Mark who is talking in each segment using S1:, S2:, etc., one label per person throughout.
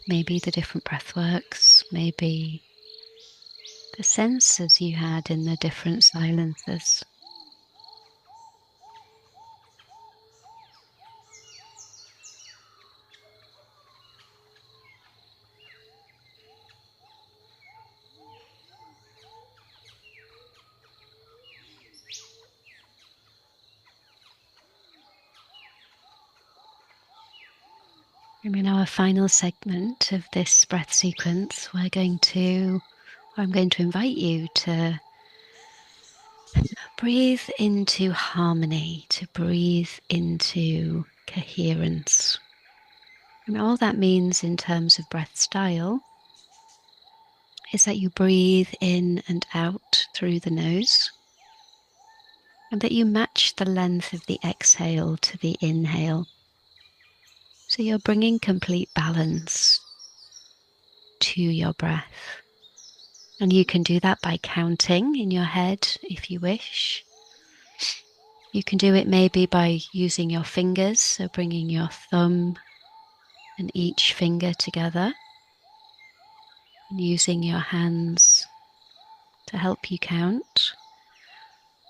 S1: maybe the different breathworks, maybe the senses you had in the different silences. And in our final segment of this breath sequence, I'm going to invite you to breathe into harmony, to breathe into coherence. And all that means in terms of breath style is that you breathe in and out through the nose, and that you match the length of the exhale to the inhale. So you're bringing complete balance to your breath. And you can do that by counting in your head if you wish. You can do it maybe by using your fingers, so bringing your thumb and each finger together, and using your hands to help you count.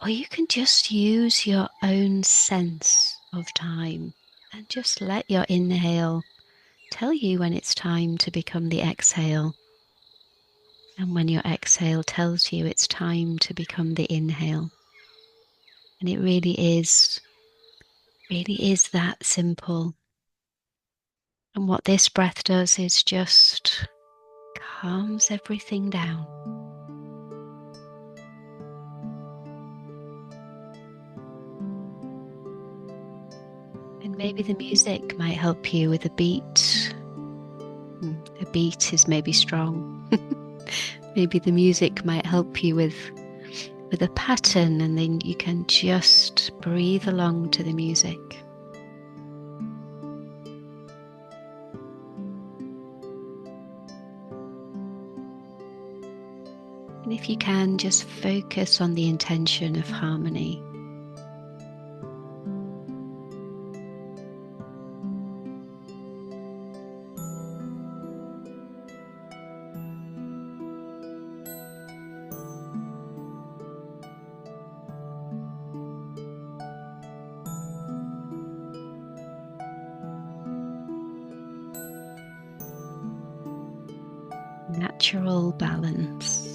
S1: Or you can just use your own sense of time and just let your inhale tell you when it's time to become the exhale, and when your exhale tells you it's time to become the inhale. And it really is that simple. And what this breath does is just calms everything down. And maybe the music might help you with a beat. A beat is maybe strong. Maybe the music might help you with a pattern, and then you can just breathe along to the music. And if you can, just focus on the intention of harmony. Natural balance.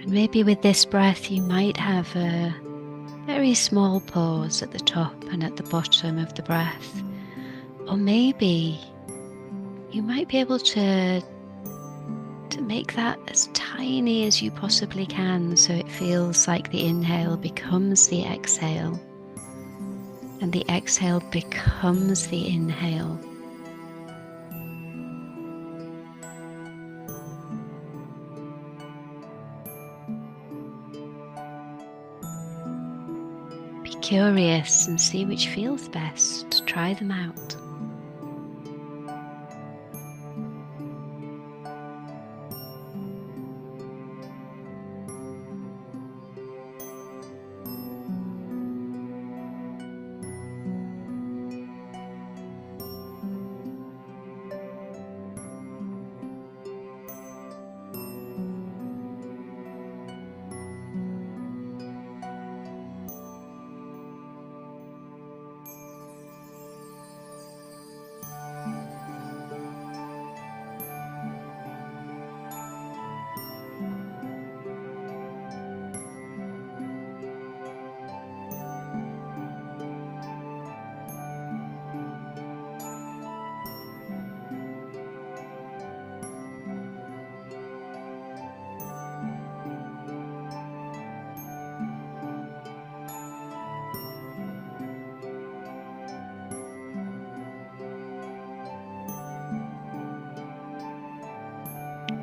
S1: And maybe with this breath you might have a very small pause at the top and at the bottom of the breath. Or maybe you might be able to make that as tiny as you possibly can, so it feels like the inhale becomes the exhale and the exhale becomes the inhale. Be curious and see which feels best. Try them out.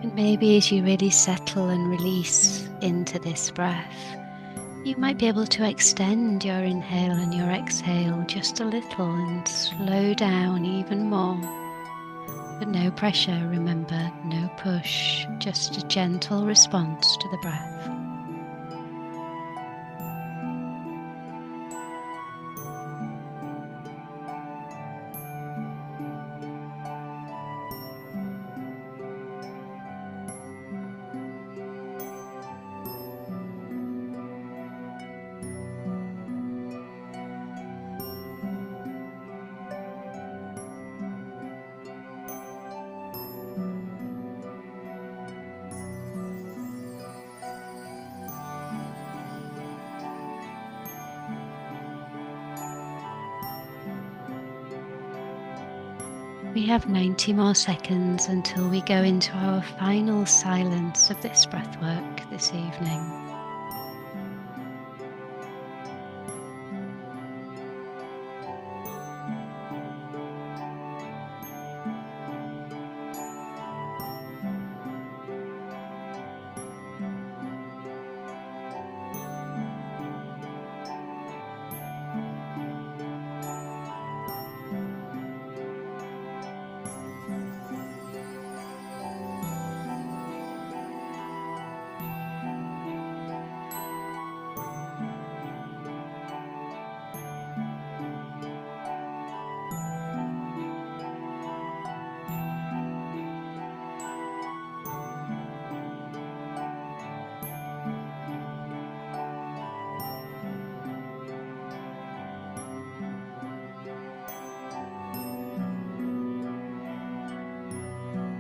S1: And maybe as you really settle and release into this breath, you might be able to extend your inhale and your exhale just a little and slow down even more. But no pressure, remember, no push, just a gentle response to the breath. We have 90 more seconds until we go into our final silence of this breathwork this evening.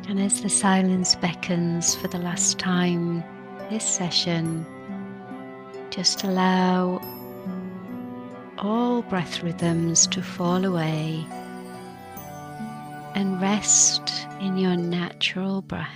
S1: And as the silence beckons for the last time this session, just allow all breath rhythms to fall away and rest in your natural breath.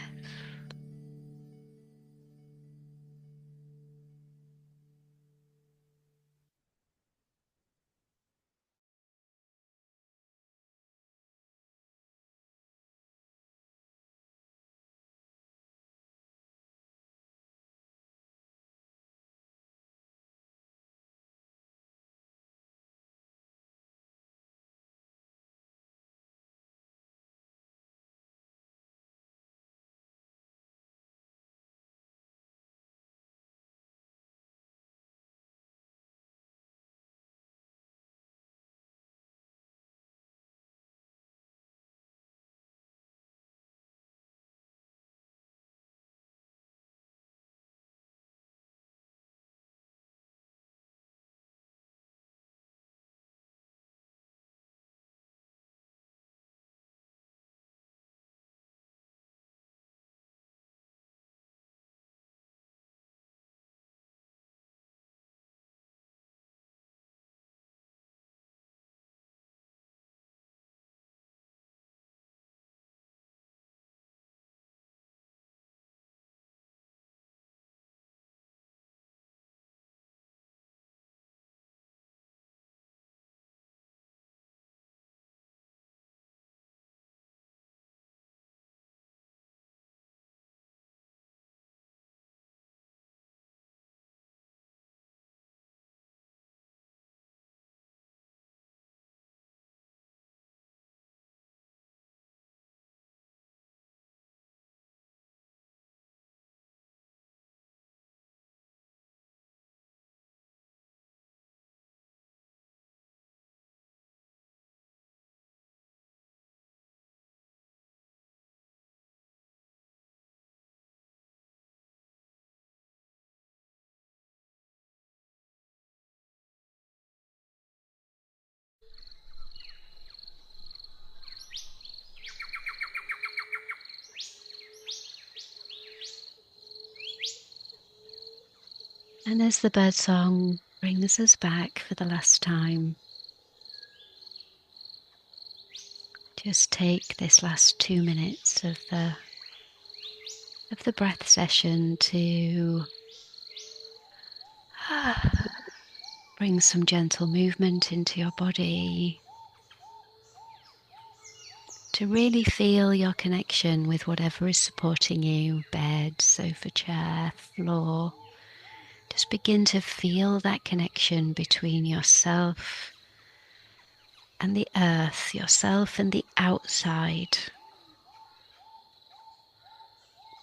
S1: And as the birdsong brings us back for the last time, just take this last 2 minutes of the breath session to bring some gentle movement into your body, to really feel your connection with whatever is supporting you, bed, sofa, chair, floor. Just begin to feel that connection between yourself and the earth, yourself and the outside.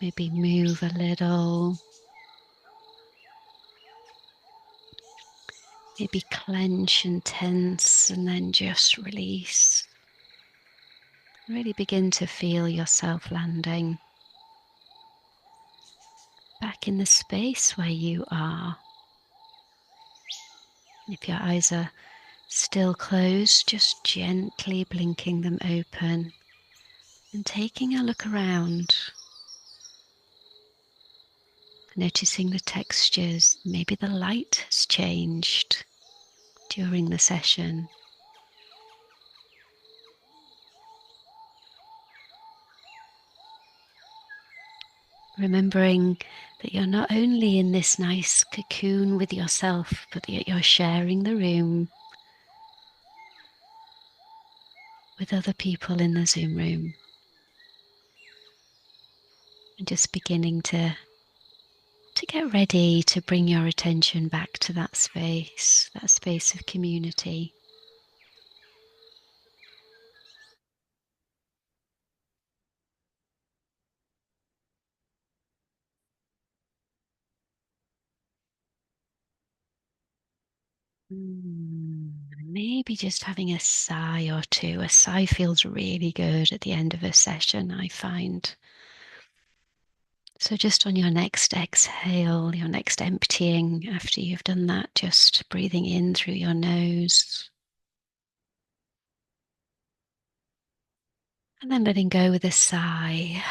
S1: Maybe move a little. Maybe clench and tense and then just release. Really begin to feel yourself landing back in the space where you are. If your eyes are still closed, just gently blinking them open and taking a look around. Noticing the textures, maybe the light has changed during the session. Remembering that you're not only in this nice cocoon with yourself, but that you're sharing the room with other people in the Zoom room. And just beginning to get ready to bring your attention back to that space of community. Maybe just having a sigh or two. A sigh feels really good at the end of a session, I find. So just on your next exhale, your next emptying, after you've done that, just breathing in through your nose. And then letting go with a sigh.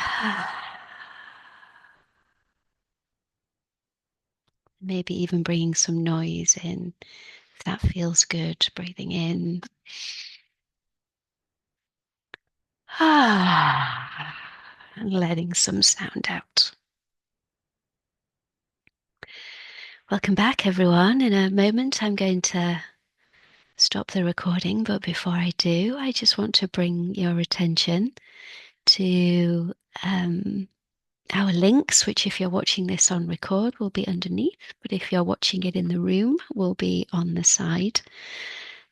S1: Maybe even bringing some noise in, if that feels good. Breathing in. And letting some sound out. Welcome back, everyone. In a moment, I'm going to stop the recording, but before I do, I just want to bring your attention to our links, which if you're watching this on record will be underneath, but if you're watching it in the room will be on the side.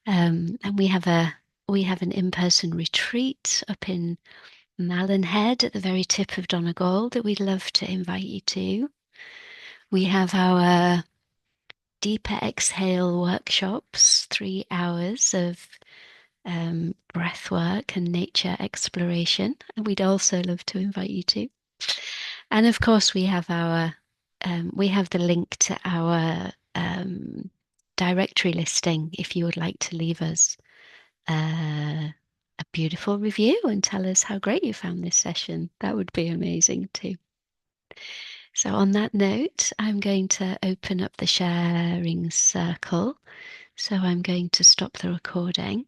S1: And we have an in-person retreat up in Malin at the very tip of Donegal that we'd love to invite you to. We have our deeper exhale workshops, 3 hours of breath work and nature exploration. And we'd also love to invite you to. And of course, we have the link to our directory listing if you would like to leave us a beautiful review and tell us how great you found this session. That would be amazing too. So on that note, I'm going to open up the sharing circle. So I'm going to stop the recording